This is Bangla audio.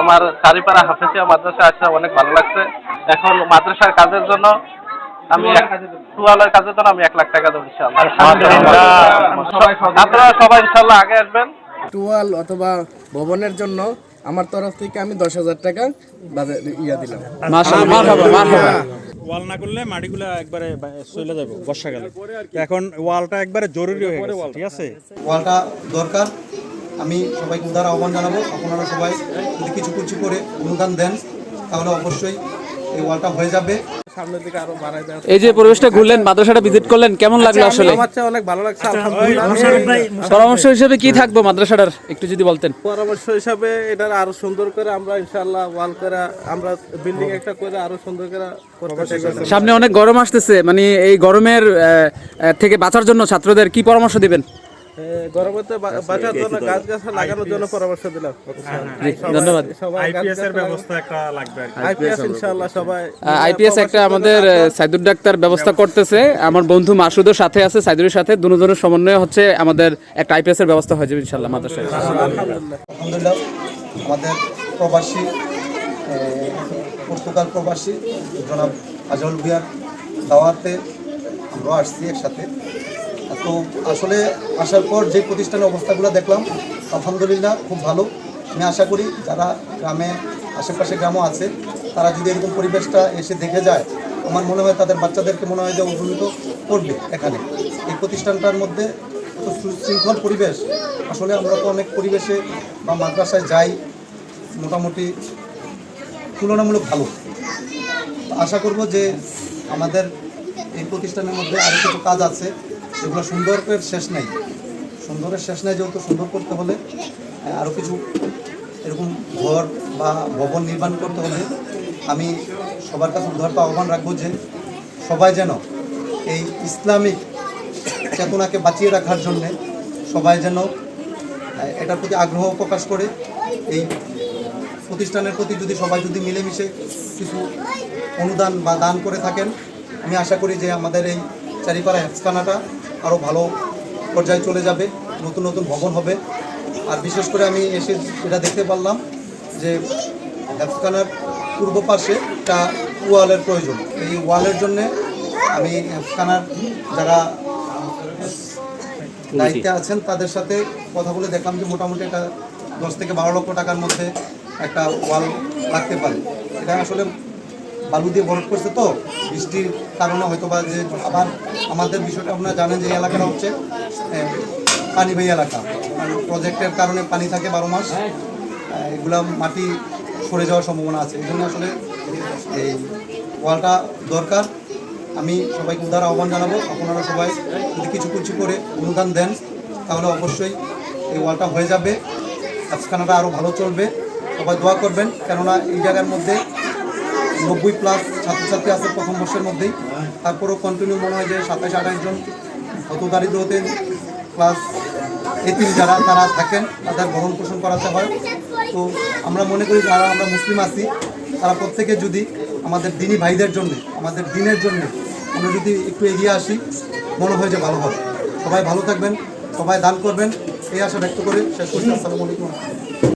আমার চারিপাড়া হাফেজিয়া মাদ্রাসা আসতে অনেক ভালো লাগছে। এখন মাদ্রাসার কাজের জন্য আমি টুয়ালের কাজের জন্য আমি 1 লাখ টাকা দেবো ইনশাআল্লাহ। আপনারা সবাই ইনশাআল্লাহ আগে আসবেন। টুয়াল অথবা ভবনের জন্য আমার তরফ থেকে আমি 10,000 টাকা দিলাম। মাশাআল্লাহ, মারহাবা মারহাবা। ওয়াল না করলে মাটিগুলো একবারে চলে যাবে বর্ষাকালে। এখন ওয়ালটা একবারে জরুরি হয়ে গেছে, ঠিক আছে? ওয়ালটা দরকার। আমি সবাইকে উদার আহ্বান জানাবো, আপনারা সবাই যদি কিছু করে অনুদান দেন তাহলে অবশ্যই এই ওয়ালটা হয়ে যাবে। সামনের দিকে আরো বাড়াই দেওয়া। এই যে পরিবেশটা ঘুরলেন, মাদ্রাসাটা ভিজিট করলেন, কেমন লাগলো আসলে? আমার চেয়ে অনেক ভালো লাগছে আলহামদুলিল্লাহ। পরামর্শ হিসেবে কি থাকবো মাদ্রাসাটার একটু যদি বলতেন। পরামর্শ হিসাবে এটা আরো সুন্দর করে আমরা ইনশাআল্লাহ ওয়াল করে আমরা বিল্ডিং একটা করে আরো সুন্দর করে করতে চাই। সামনে অনেক গরম আসতেছে, মানে এই গরমের থেকে বাঁচার জন্য ছাত্রদের কি পরামর্শ দিবেন? গরমতে বাঁচার জন্য গাছ লাগানোর জন্য পরামর্শ দিলাম। ধন্যবাদ। আইপিএস এর ব্যবস্থা একটা লাগবে আর কি। আইপিএস ইনশাআল্লাহ সবাই আইপিএস একটা আমাদের সাইদুর ডাক্তার ব্যবস্থা করতেছে, আমার বন্ধু মাসুদের সাথে আছে, সাইদুরের সাথে দুজনের সমন্বয়ে হচ্ছে আমাদের একটা আইপিএস এর ব্যবস্থা হয়ে যাবে ইনশাআল্লাহ মাদ্রাসায়। আলহামদুলিল্লাহ আমাদের প্রবাসী পর্তুগাল প্রবাসী জনাব আজল ভুঁইয়ার দাওয়াতে আমরা আসছি একসাথে। তো আসলে আসার পর যে প্রতিষ্ঠানের অবস্থাগুলো দেখলাম আলহামদুলিল্লাহ খুব ভালো। আমি আশা করি যারা গ্রামে আশেপাশে গ্রামও আছে তারা যদি এরকম পরিবেশটা এসে দেখে যায়, আমার মনে হয় তাদের বাচ্চাদেরকে মনে হয় যে উন্নীত করবে এখানে। এই প্রতিষ্ঠানটার মধ্যে এত সুশৃঙ্খল পরিবেশ, আসলে আমরা তো অনেক পরিবেশে বা মাদ্রাসায় যাই, মোটামুটি তুলনামূলক ভালো। আশা করব যে আমাদের এই প্রতিষ্ঠানের মধ্যে আরও কিছু কাজ আছে যেগুলো সুন্দরের শেষ নেই, যেহেতু সুন্দর করতে হলে আরও কিছু এরকম ঘর বা ভবন নির্মাণ করতে হলে আমি সবার কাছে উদারত আহ্বান রাখবো যে সবাই যেন এই ইসলামিক চেতনাকে বাঁচিয়ে রাখার জন্যে সবাই যেন এটার প্রতি আগ্রহ প্রকাশ করে এই প্রতিষ্ঠানের প্রতি সবাই যদি মিলেমিশে কিছু অনুদান বা দান করে থাকেন, আমি আশা করি যে আমাদের এই চারিপাড়া হেফখানাটা আরও ভালো পর্যায়ে চলে যাবে, নতুন নতুন ভবন হবে। আর বিশেষ করে আমি এসে এটা দেখতে পারলাম যে হেফখানার পূর্ব পাশে একটা ওয়ালের প্রয়োজন। এই ওয়ালের জন্যে আমি হেফখানার যারা দায়িত্বে আছেন তাদের সাথে কথা বলে দেখলাম যে মোটামুটি এটা 10 থেকে 12 লক্ষ টাকার মধ্যে একটা ওয়াল লাগতে পারে। এটা আসলে বালু দিয়ে ভরাট করছে, তো বৃষ্টির কারণে হয়তো বা যে আবার আমাদের বিষয়টা আপনারা জানেন যে এই এলাকাটা হচ্ছে পানিবাহী এলাকা, প্রজেক্টের কারণে পানি থাকে 12 মাস, এগুলা মাটি সরে যাওয়ার সম্ভাবনা আছে। এই জন্য আসলে এই ওয়ালটা দরকার। আমি সবাইকে উদার আহ্বান জানাবো, আপনারা সবাই যদি কিছু করে অনুদান দেন তাহলে অবশ্যই এই ওয়ালটা হয়ে যাবে, আজখানাটা আরও ভালো চলবে। সবাই দোয়া করবেন, কেননা এই জায়গার মধ্যে 90+ ছাত্রছাত্রী আছে প্রথম বর্ষের মধ্যেই, তারপরেও কন্টিনিউ মনে হয় যে 27-28 জন হত দারিদ্র হতে ক্লাস 18 যারা তারা থাকেন তাদের ভরণ পোষণ করাতে হয়। তো আমরা মনে করি যারা আমরা মুসলিম আছি তারা প্রত্যেকে যদি আমাদের দিনী ভাইদের জন্য, আমাদের দিনের জন্য আমরা যদি একটু এগিয়ে আসি, মনে হয় যে ভালো হবে। সবাই ভালো থাকবেন, সবাই দান করবেন, এই আশা ব্যক্ত করে শেষ করছি। আসসালামু আলাইকুম।